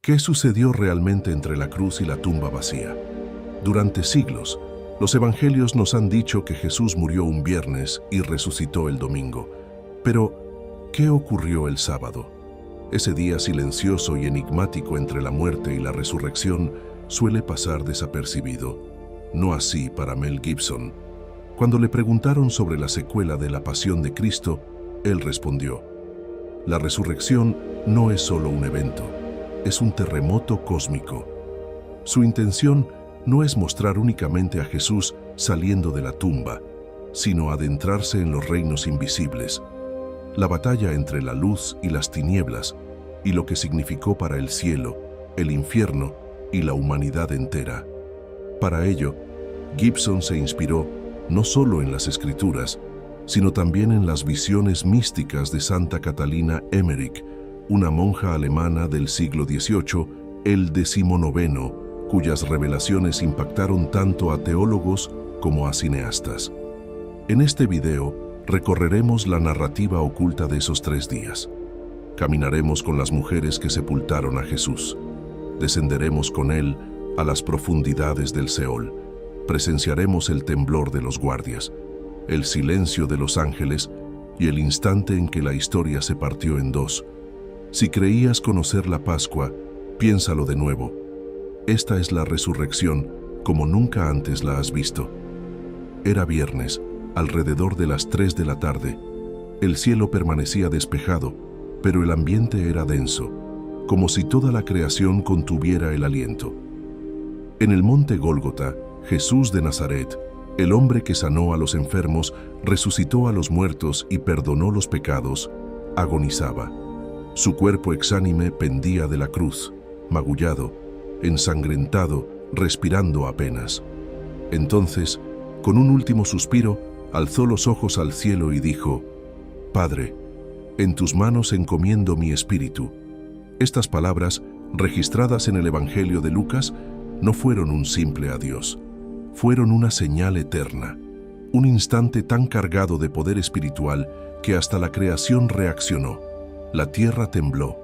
¿Qué sucedió realmente entre la cruz y la tumba vacía? Durante siglos, los evangelios nos han dicho que Jesús murió un viernes y resucitó el domingo. Pero, ¿qué ocurrió el sábado? Ese día silencioso y enigmático entre la muerte y la resurrección suele pasar desapercibido. No así para Mel Gibson. Cuando le preguntaron sobre la secuela de la pasión de Cristo, él respondió: la resurrección no es solo un evento, es un terremoto cósmico. Su intención no es mostrar únicamente a Jesús saliendo de la tumba, sino adentrarse en los reinos invisibles, la batalla entre la luz y las tinieblas, y lo que significó para el cielo, el infierno y la humanidad entera. Para ello, Gibson se inspiró no solo en las Escrituras, sino también en las visiones místicas de Santa Catalina Emmerich, una monja alemana del siglo XVIII, el XIX, cuyas revelaciones impactaron tanto a teólogos como a cineastas. En este video recorreremos la narrativa oculta de esos 3 días. Caminaremos con las mujeres que sepultaron a Jesús. Descenderemos con él a las profundidades del Seol. Presenciaremos el temblor de los guardias, el silencio de los ángeles y el instante en que la historia se partió en 2. Si creías conocer la Pascua, piénsalo de nuevo. Esta es la resurrección como nunca antes la has visto. Era viernes, alrededor de las 3 de la tarde. El cielo permanecía despejado, pero el ambiente era denso, como si toda la creación contuviera el aliento. En el monte Gólgota, Jesús de Nazaret, el hombre que sanó a los enfermos, resucitó a los muertos y perdonó los pecados, agonizaba. Su cuerpo exánime pendía de la cruz, magullado, ensangrentado, respirando apenas. Entonces, con un último suspiro, alzó los ojos al cielo y dijo: Padre, en tus manos encomiendo mi espíritu. Estas palabras, registradas en el Evangelio de Lucas, no fueron un simple adiós. Fueron una señal eterna, un instante tan cargado de poder espiritual que hasta la creación reaccionó. La tierra tembló,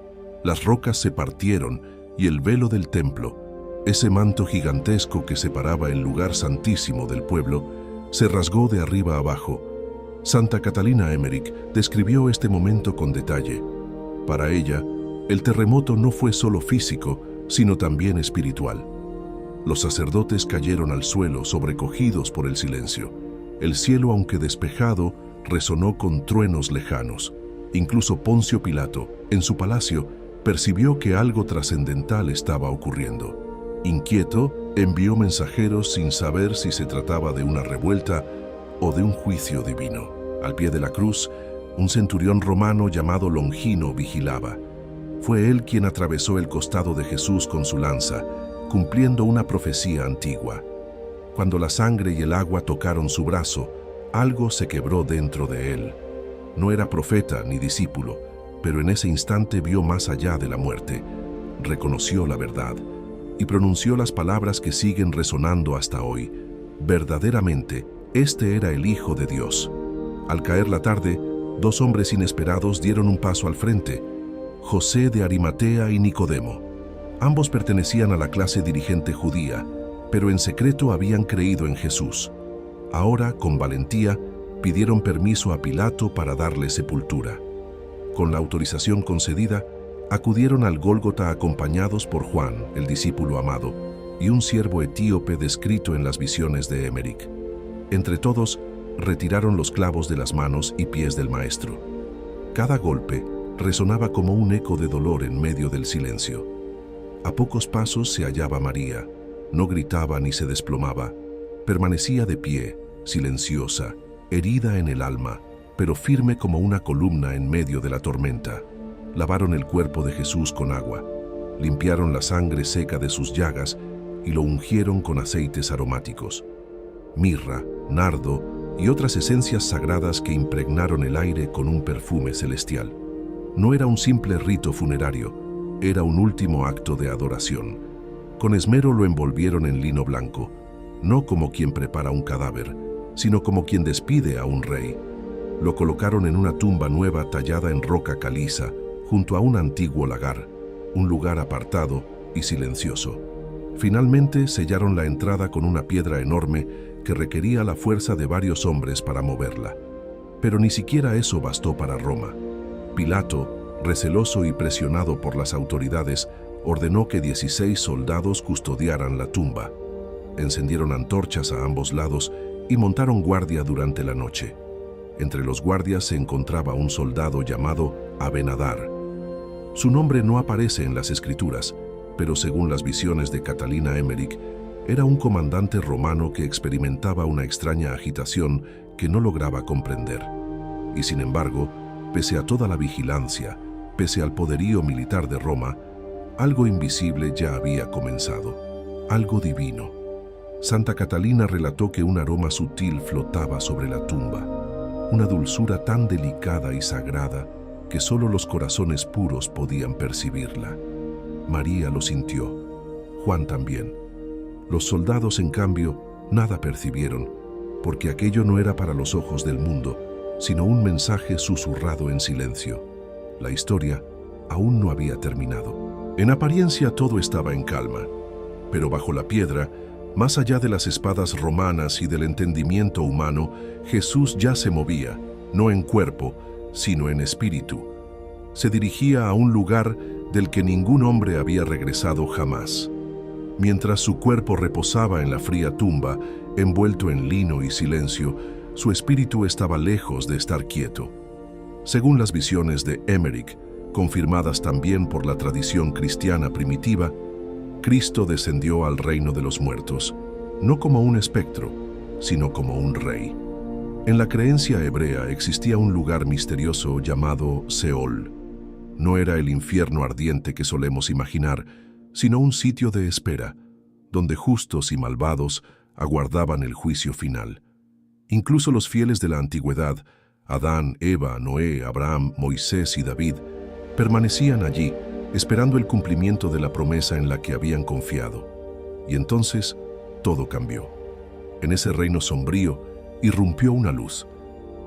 las rocas se partieron y el velo del templo, ese manto gigantesco que separaba el lugar santísimo del pueblo, se rasgó de arriba a abajo. Santa Catalina Emmerich describió este momento con detalle. Para ella, el terremoto no fue solo físico, sino también espiritual. Los sacerdotes cayeron al suelo, sobrecogidos por el silencio. El cielo, aunque despejado, resonó con truenos lejanos. Incluso Poncio Pilato, en su palacio, percibió que algo trascendental estaba ocurriendo. Inquieto, envió mensajeros sin saber si se trataba de una revuelta o de un juicio divino. Al pie de la cruz, un centurión romano llamado Longino vigilaba. Fue él quien atravesó el costado de Jesús con su lanza, cumpliendo una profecía antigua. Cuando la sangre y el agua tocaron su brazo, algo se quebró dentro de él. No era profeta ni discípulo, pero en ese instante vio más allá de la muerte, reconoció la verdad y pronunció las palabras que siguen resonando hasta hoy. Verdaderamente, este era el Hijo de Dios. Al caer la tarde, 2 hombres inesperados dieron un paso al frente: José de Arimatea y Nicodemo. Ambos pertenecían a la clase dirigente judía, pero en secreto habían creído en Jesús. Ahora, con valentía, pidieron permiso a Pilato para darle sepultura. Con la autorización concedida, acudieron al Gólgota acompañados por Juan, el discípulo amado, y un siervo etíope descrito en las visiones de Emmerich. Entre todos, retiraron los clavos de las manos y pies del maestro. Cada golpe resonaba como un eco de dolor en medio del silencio. A pocos pasos se hallaba María. No gritaba ni se desplomaba. Permanecía de pie, silenciosa, herida en el alma, pero firme como una columna en medio de la tormenta. Lavaron el cuerpo de Jesús con agua, limpiaron la sangre seca de sus llagas y lo ungieron con aceites aromáticos. Mirra, nardo y otras esencias sagradas que impregnaron el aire con un perfume celestial. No era un simple rito funerario, era un último acto de adoración. Con esmero lo envolvieron en lino blanco, no como quien prepara un cadáver, sino como quien despide a un rey. Lo colocaron en una tumba nueva tallada en roca caliza, junto a un antiguo lagar, un lugar apartado y silencioso. Finalmente sellaron la entrada con una piedra enorme que requería la fuerza de varios hombres para moverla. Pero ni siquiera eso bastó para Roma. Pilato, receloso y presionado por las autoridades, ordenó que 16 soldados custodiaran la tumba. Encendieron antorchas a ambos lados y montaron guardia durante la noche. Entre los guardias se encontraba un soldado llamado Abenadar. Su nombre no aparece en las escrituras, pero según las visiones de Catalina Emmerich, era un comandante romano que experimentaba una extraña agitación que no lograba comprender. Y sin embargo, pese a toda la vigilancia, pese al poderío militar de Roma, algo invisible ya había comenzado, algo divino. Santa Catalina relató que un aroma sutil flotaba sobre la tumba, una dulzura tan delicada y sagrada que solo los corazones puros podían percibirla. María lo sintió, Juan también. Los soldados, en cambio, nada percibieron, porque aquello no era para los ojos del mundo, sino un mensaje susurrado en silencio. La historia aún no había terminado. En apariencia todo estaba en calma, pero bajo la piedra, más allá de las espadas romanas y del entendimiento humano, Jesús ya se movía, no en cuerpo, sino en espíritu. Se dirigía a un lugar del que ningún hombre había regresado jamás. Mientras su cuerpo reposaba en la fría tumba, envuelto en lino y silencio, su espíritu estaba lejos de estar quieto. Según las visiones de Emmerich, confirmadas también por la tradición cristiana primitiva, Cristo descendió al reino de los muertos, no como un espectro, sino como un rey. En la creencia hebrea existía un lugar misterioso llamado Seol. No era el infierno ardiente que solemos imaginar, sino un sitio de espera, donde justos y malvados aguardaban el juicio final. Incluso los fieles de la antigüedad, Adán, Eva, Noé, Abraham, Moisés y David, permanecían allí, esperando el cumplimiento de la promesa en la que habían confiado. Y entonces, todo cambió. En ese reino sombrío, irrumpió una luz.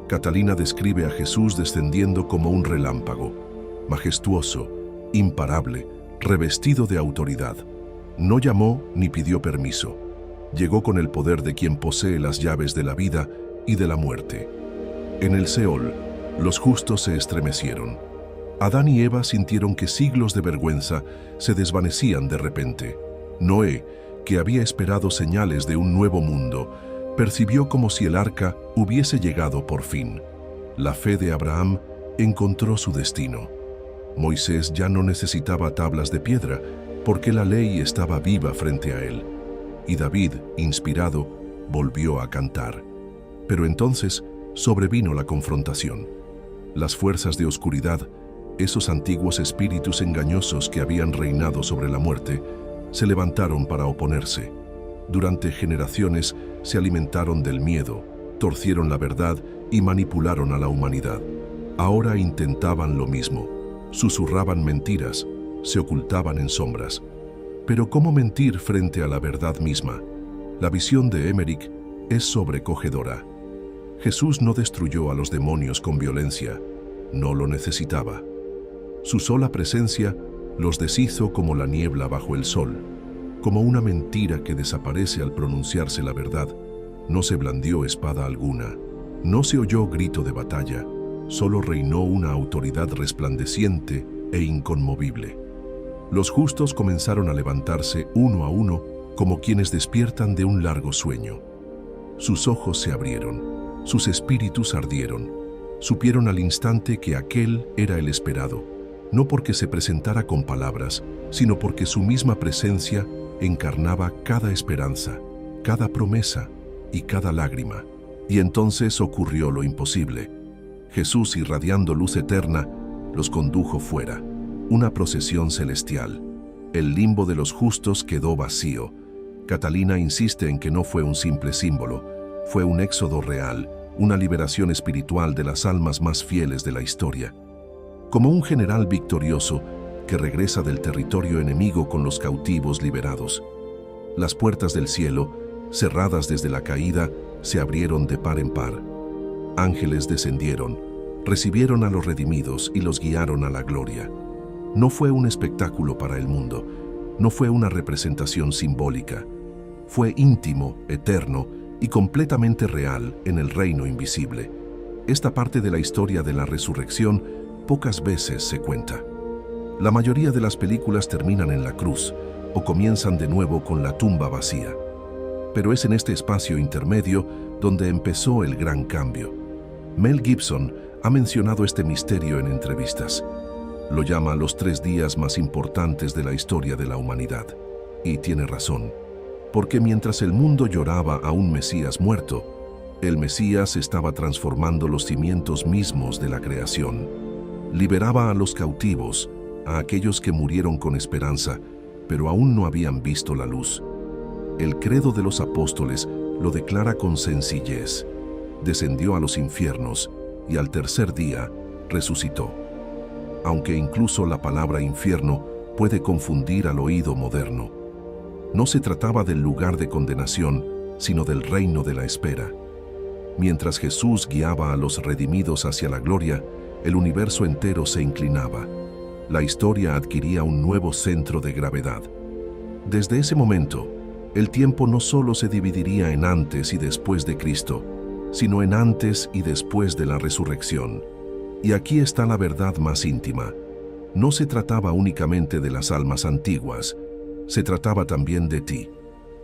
Catalina describe a Jesús descendiendo como un relámpago, majestuoso, imparable, revestido de autoridad. No llamó ni pidió permiso. Llegó con el poder de quien posee las llaves de la vida y de la muerte. En el Seol, los justos se estremecieron. Adán y Eva sintieron que siglos de vergüenza se desvanecían de repente. Noé, que había esperado señales de un nuevo mundo, percibió como si el arca hubiese llegado por fin. La fe de Abraham encontró su destino. Moisés ya no necesitaba tablas de piedra, porque la ley estaba viva frente a él. Y David, inspirado, volvió a cantar. Pero entonces sobrevino la confrontación. Las fuerzas de oscuridad, esos antiguos espíritus engañosos que habían reinado sobre la muerte, se levantaron para oponerse. Durante generaciones se alimentaron del miedo, torcieron la verdad y manipularon a la humanidad. Ahora intentaban lo mismo. Susurraban mentiras, se ocultaban en sombras. Pero ¿cómo mentir frente a la verdad misma? La visión de Emmerich es sobrecogedora. Jesús no destruyó a los demonios con violencia, no lo necesitaba. Su sola presencia los deshizo como la niebla bajo el sol, como una mentira que desaparece al pronunciarse la verdad. No se blandió espada alguna, no se oyó grito de batalla, solo reinó una autoridad resplandeciente e inconmovible. Los justos comenzaron a levantarse uno a uno como quienes despiertan de un largo sueño. Sus ojos se abrieron, sus espíritus ardieron. Supieron al instante que aquel era el esperado, no porque se presentara con palabras, sino porque su misma presencia encarnaba cada esperanza, cada promesa y cada lágrima. Y entonces ocurrió lo imposible. Jesús, irradiando luz eterna, los condujo fuera, una procesión celestial. El limbo de los justos quedó vacío. Catalina insiste en que no fue un simple símbolo, fue un éxodo real, una liberación espiritual de las almas más fieles de la historia. Como un general victorioso que regresa del territorio enemigo con los cautivos liberados. Las puertas del cielo, cerradas desde la caída, se abrieron de par en par. Ángeles descendieron, recibieron a los redimidos y los guiaron a la gloria. No fue un espectáculo para el mundo, no fue una representación simbólica. Fue íntimo, eterno y completamente real en el reino invisible. Esta parte de la historia de la resurrección pocas veces se cuenta. La mayoría de las películas terminan en la cruz o comienzan de nuevo con la tumba vacía. Pero es en este espacio intermedio donde empezó el gran cambio. Mel Gibson ha mencionado este misterio en entrevistas. Lo llama los 3 días más importantes de la historia de la humanidad. Y tiene razón, porque mientras el mundo lloraba a un Mesías muerto, el Mesías estaba transformando los cimientos mismos de la creación. Liberaba a los cautivos, a aquellos que murieron con esperanza, pero aún no habían visto la luz. El credo de los apóstoles lo declara con sencillez. Descendió a los infiernos y al tercer día resucitó. Aunque incluso la palabra infierno puede confundir al oído moderno. No se trataba del lugar de condenación, sino del reino de la espera. Mientras Jesús guiaba a los redimidos hacia la gloria, el universo entero se inclinaba. La historia adquiría un nuevo centro de gravedad. Desde ese momento, el tiempo no solo se dividiría en antes y después de Cristo, sino en antes y después de la resurrección. Y aquí está la verdad más íntima. No se trataba únicamente de las almas antiguas, se trataba también de ti,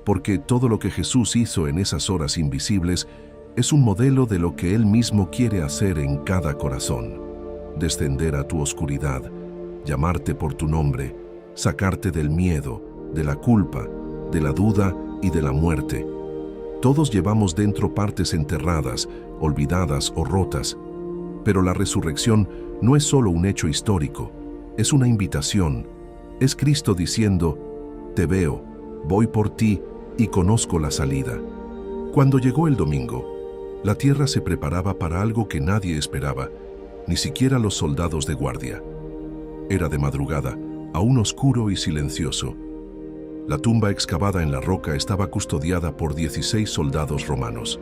porque todo lo que Jesús hizo en esas horas invisibles es un modelo de lo que Él mismo quiere hacer en cada corazón. Descender a tu oscuridad, llamarte por tu nombre, sacarte del miedo, de la culpa, de la duda y de la muerte. Todos llevamos dentro partes enterradas, olvidadas o rotas, pero la resurrección no es solo un hecho histórico, es una invitación. Es Cristo diciendo: te veo, voy por ti y conozco la salida. Cuando llegó el domingo, la tierra se preparaba para algo que nadie esperaba, ni siquiera los soldados de guardia. Era de madrugada, aún oscuro y silencioso. La tumba excavada en la roca estaba custodiada por 16 soldados romanos.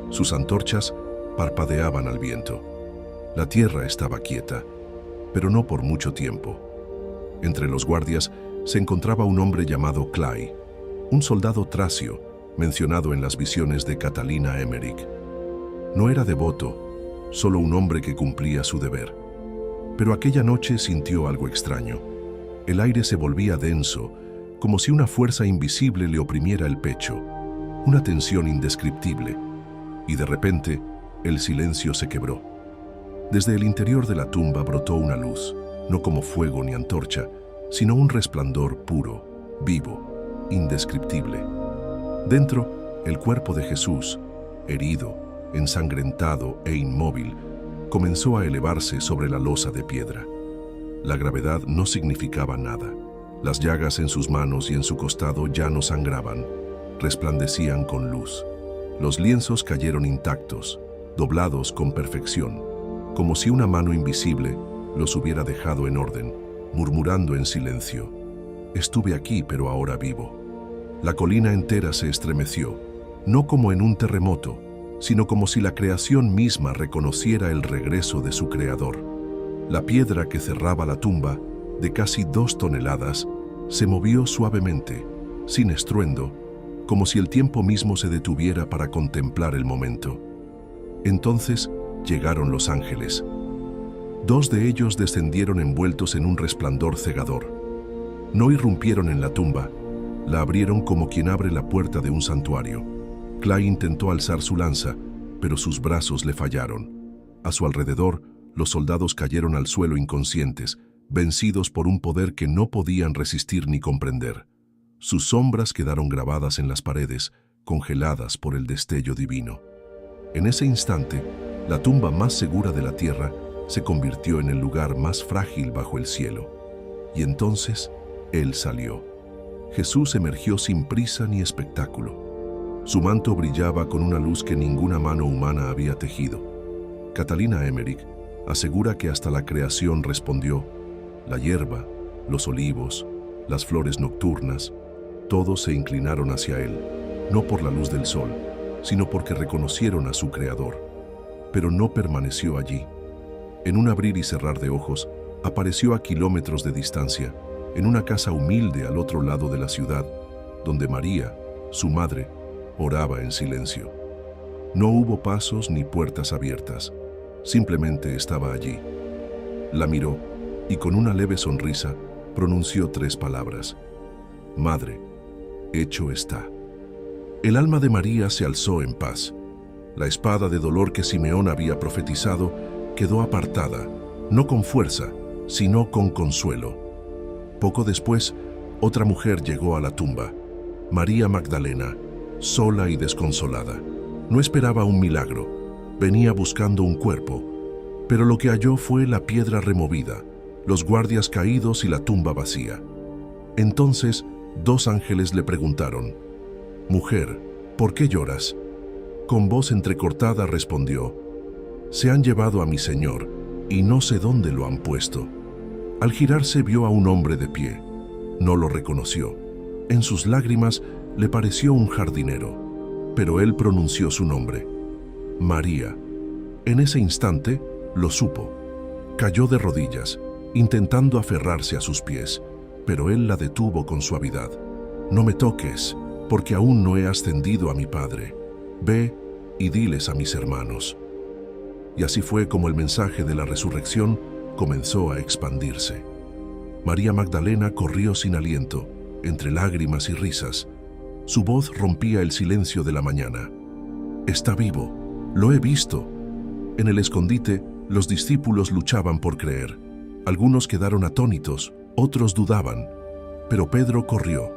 Sus antorchas parpadeaban al viento. La tierra estaba quieta, pero no por mucho tiempo. Entre los guardias se encontraba un hombre llamado Clay, un soldado tracio mencionado en las visiones de Catalina Emmerich. No era devoto, solo un hombre que cumplía su deber. Pero aquella noche sintió algo extraño. El aire se volvía denso, como si una fuerza invisible le oprimiera el pecho, una tensión indescriptible, y de repente el silencio se quebró. Desde el interior de la tumba brotó una luz, no como fuego ni antorcha, sino un resplandor puro, vivo, indescriptible. Dentro, el cuerpo de Jesús, herido, ensangrentado e inmóvil, comenzó a elevarse sobre la losa de piedra. La gravedad no significaba nada. Las llagas en sus manos y en su costado ya no sangraban, resplandecían con luz. Los lienzos cayeron intactos, doblados con perfección, como si una mano invisible los hubiera dejado en orden, murmurando en silencio: estuve aquí, pero ahora vivo. La colina entera se estremeció, no como en un terremoto, sino como si la creación misma reconociera el regreso de su creador. La piedra que cerraba la tumba, de casi 2 toneladas, se movió suavemente, sin estruendo, como si el tiempo mismo se detuviera para contemplar el momento. Entonces llegaron los ángeles. 2 de ellos descendieron envueltos en un resplandor cegador. No irrumpieron en la tumba, la abrieron como quien abre la puerta de un santuario. Clay intentó alzar su lanza, pero sus brazos le fallaron. A su alrededor, los soldados cayeron al suelo inconscientes, vencidos por un poder que no podían resistir ni comprender. Sus sombras quedaron grabadas en las paredes, congeladas por el destello divino. En ese instante, la tumba más segura de la tierra se convirtió en el lugar más frágil bajo el cielo. Y entonces, Él salió. Jesús emergió sin prisa ni espectáculo. Su manto brillaba con una luz que ninguna mano humana había tejido. Catalina Emmerich asegura que hasta la creación respondió: la hierba, los olivos, las flores nocturnas, todos se inclinaron hacia Él, no por la luz del sol, sino porque reconocieron a su Creador. Pero no permaneció allí. En un abrir y cerrar de ojos, apareció a kilómetros de distancia, en una casa humilde al otro lado de la ciudad, donde María, su madre, oraba en silencio. No hubo pasos ni puertas abiertas, simplemente estaba allí. La miró y con una leve sonrisa pronunció 3 palabras: Madre, hecho está. El alma de María se alzó en paz. La espada de dolor que Simeón había profetizado quedó apartada, no con fuerza, sino con consuelo. Poco después, otra mujer llegó a la tumba, María Magdalena, sola y desconsolada. No esperaba un milagro, venía buscando un cuerpo, pero lo que halló fue la piedra removida, los guardias caídos y la tumba vacía. Entonces, 2 ángeles le preguntaron: Mujer, ¿por qué lloras? Con voz entrecortada respondió: Se han llevado a mi Señor, y no sé dónde lo han puesto. Al girarse vio a un hombre de pie. No lo reconoció. En sus lágrimas le pareció un jardinero, pero él pronunció su nombre: María. En ese instante lo supo. Cayó de rodillas, intentando aferrarse a sus pies, pero él la detuvo con suavidad. No me toques, porque aún no he ascendido a mi Padre. Ve y diles a mis hermanos. Y así fue como el mensaje de la resurrección comenzó a expandirse. María Magdalena corrió sin aliento, entre lágrimas y risas. Su voz rompía el silencio de la mañana. Está vivo, lo he visto. En el escondite, los discípulos luchaban por creer. Algunos quedaron atónitos, otros dudaban. Pero Pedro corrió,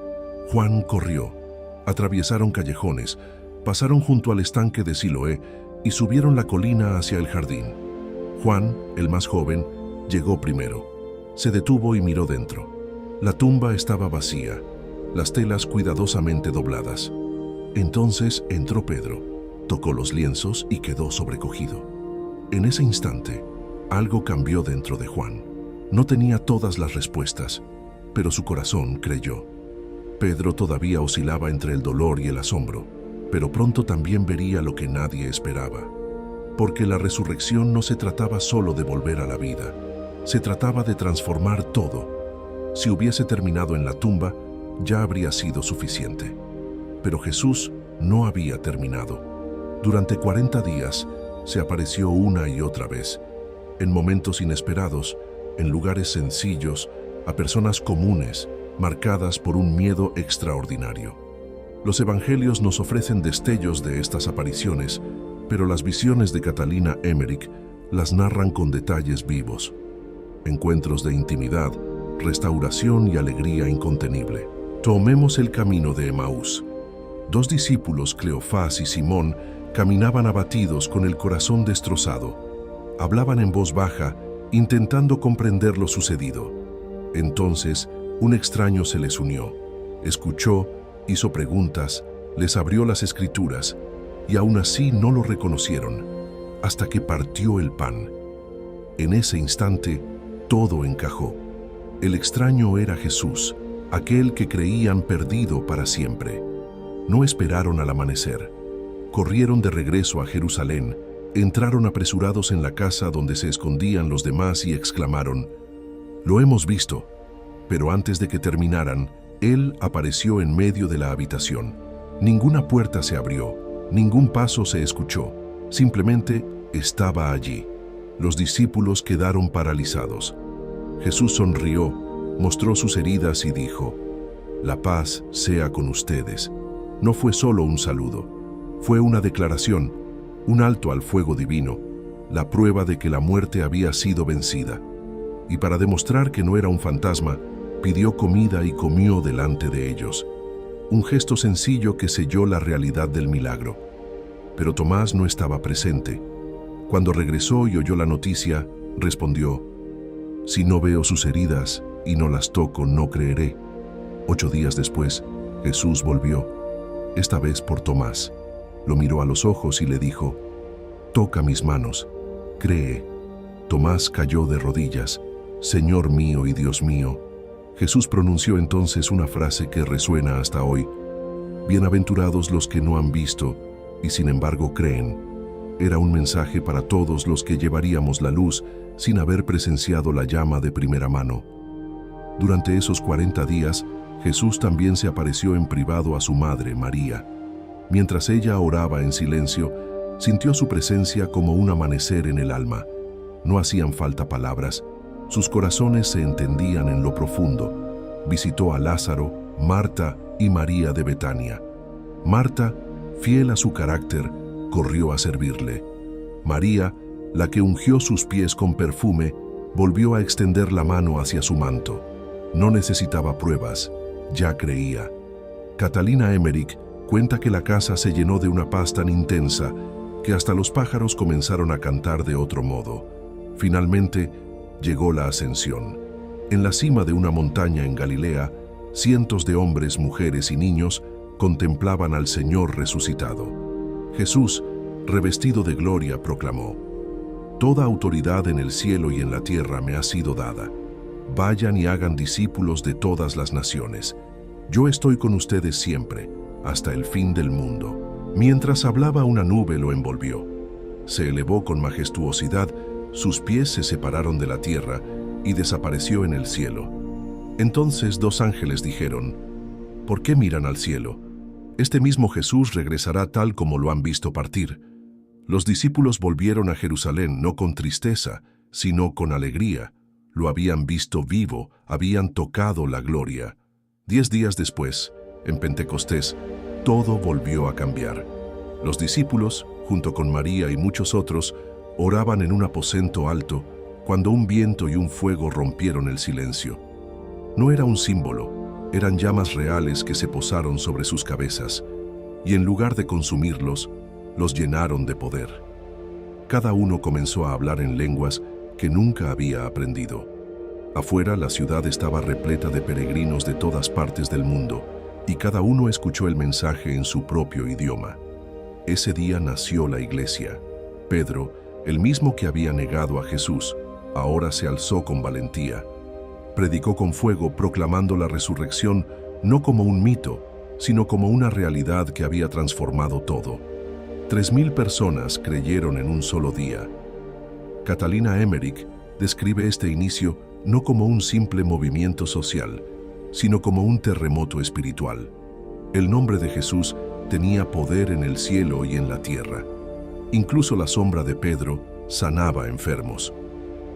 Juan corrió, atravesaron callejones, pasaron junto al estanque de Siloé y subieron la colina hacia el jardín. Juan, el más joven, llegó primero. Se detuvo y miró dentro. La tumba estaba vacía, las telas cuidadosamente dobladas. Entonces entró Pedro, tocó los lienzos y quedó sobrecogido. En ese instante, algo cambió dentro de Juan. No tenía todas las respuestas, pero su corazón creyó. Pedro todavía oscilaba entre el dolor y el asombro, pero pronto también vería lo que nadie esperaba. Porque la resurrección no se trataba solo de volver a la vida, se trataba de transformar todo. Si hubiese terminado en la tumba, ya habría sido suficiente. Pero Jesús no había terminado. Durante 40 días se apareció una y otra vez, en momentos inesperados, en lugares sencillos, a personas comunes, marcadas por un miedo extraordinario. Los evangelios nos ofrecen destellos de estas apariciones, pero las visiones de Catalina Emmerich las narran con detalles vivos. Encuentros de intimidad, restauración y alegría incontenible. Tomemos el camino de Emaús. 2 discípulos, Cleofás y Simón, caminaban abatidos con el corazón destrozado. Hablaban en voz baja, intentando comprender lo sucedido. Entonces, un extraño se les unió. Escuchó, hizo preguntas, les abrió las escrituras, y aún así no lo reconocieron, hasta que partió el pan. En ese instante, todo encajó. El extraño era Jesús, aquel que creían perdido para siempre. No esperaron al amanecer. Corrieron de regreso a Jerusalén, entraron apresurados en la casa donde se escondían los demás y exclamaron: «Lo hemos visto». Pero antes de que terminaran, Él apareció en medio de la habitación. Ninguna puerta se abrió, ningún paso se escuchó, simplemente estaba allí. Los discípulos quedaron paralizados. Jesús sonrió, mostró sus heridas y dijo: «La paz sea con ustedes». No fue solo un saludo, fue una declaración, un alto al fuego divino, la prueba de que la muerte había sido vencida. Y para demostrar que no era un fantasma, pidió comida y comió delante de ellos. Un gesto sencillo que selló la realidad del milagro. Pero Tomás no estaba presente. Cuando regresó y oyó la noticia, respondió: «Si no veo sus heridas y no las toco, no creeré». 8 días después, Jesús volvió, esta vez por Tomás. Lo miró a los ojos y le dijo: «Toca mis manos, cree». Tomás cayó de rodillas: «Señor mío y Dios mío». Jesús pronunció entonces una frase que resuena hasta hoy: «Bienaventurados los que no han visto y sin embargo creen». Era un mensaje para todos los que llevaríamos la luz sin haber presenciado la llama de primera mano. Durante esos 40 días, Jesús también se apareció en privado a su madre, María. Mientras ella oraba en silencio, sintió su presencia como un amanecer en el alma. No hacían falta palabras, sus corazones se entendían en lo profundo. Visitó a Lázaro, Marta y María de Betania. Marta, fiel a su carácter, corrió a servirle. María, la que ungió sus pies con perfume, volvió a extender la mano hacia su manto. No necesitaba pruebas, ya creía. Catalina Emmerich cuenta que la casa se llenó de una paz tan intensa que hasta los pájaros comenzaron a cantar de otro modo. Finalmente, llegó la ascensión. En la cima de una montaña en Galilea, cientos de hombres, mujeres y niños contemplaban al Señor resucitado. Jesús, revestido de gloria, proclamó: «Toda autoridad en el cielo y en la tierra me ha sido dada. Vayan y hagan discípulos de todas las naciones. Yo estoy con ustedes siempre, hasta el fin del mundo». Mientras hablaba, una nube lo envolvió. Se elevó con majestuosidad, sus pies se separaron de la tierra y desapareció en el cielo. Entonces 2 ángeles dijeron: «¿Por qué miran al cielo? Este mismo Jesús regresará tal como lo han visto partir». Los discípulos volvieron a Jerusalén no con tristeza, sino con alegría. Lo habían visto vivo, habían tocado la gloria. 10 días después, en Pentecostés, todo volvió a cambiar. Los discípulos, junto con María y muchos otros, oraban en un aposento alto cuando un viento y un fuego rompieron el silencio. No era un símbolo, eran llamas reales que se posaron sobre sus cabezas, y en lugar de consumirlos, los llenaron de poder. Cada uno comenzó a hablar en lenguas que nunca había aprendido. Afuera, la ciudad estaba repleta de peregrinos de todas partes del mundo, y cada uno escuchó el mensaje en su propio idioma. Ese día nació la iglesia. Pedro, el mismo que había negado a Jesús, ahora se alzó con valentía. Predicó con fuego, proclamando la resurrección no como un mito, sino como una realidad que había transformado todo. 3.000 personas creyeron en un solo día. Catalina Emmerich describe este inicio no como un simple movimiento social, sino como un terremoto espiritual. El nombre de Jesús tenía poder en el cielo y en la tierra. Incluso la sombra de Pedro sanaba enfermos.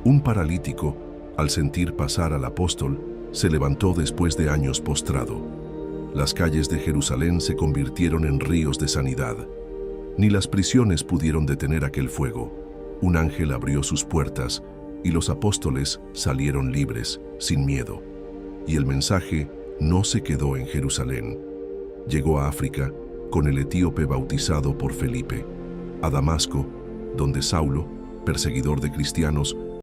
Un paralítico, al sentir pasar al apóstol, se levantó después de años postrado. Las calles de Jerusalén se convirtieron en ríos de sanidad. Ni las prisiones pudieron detener aquel fuego. Un ángel abrió sus puertas y los apóstoles salieron libres, sin miedo. Y el mensaje no se quedó en Jerusalén. Llegó a África con el etíope bautizado por Felipe, a Damasco, donde Saulo, perseguidor de cristianos,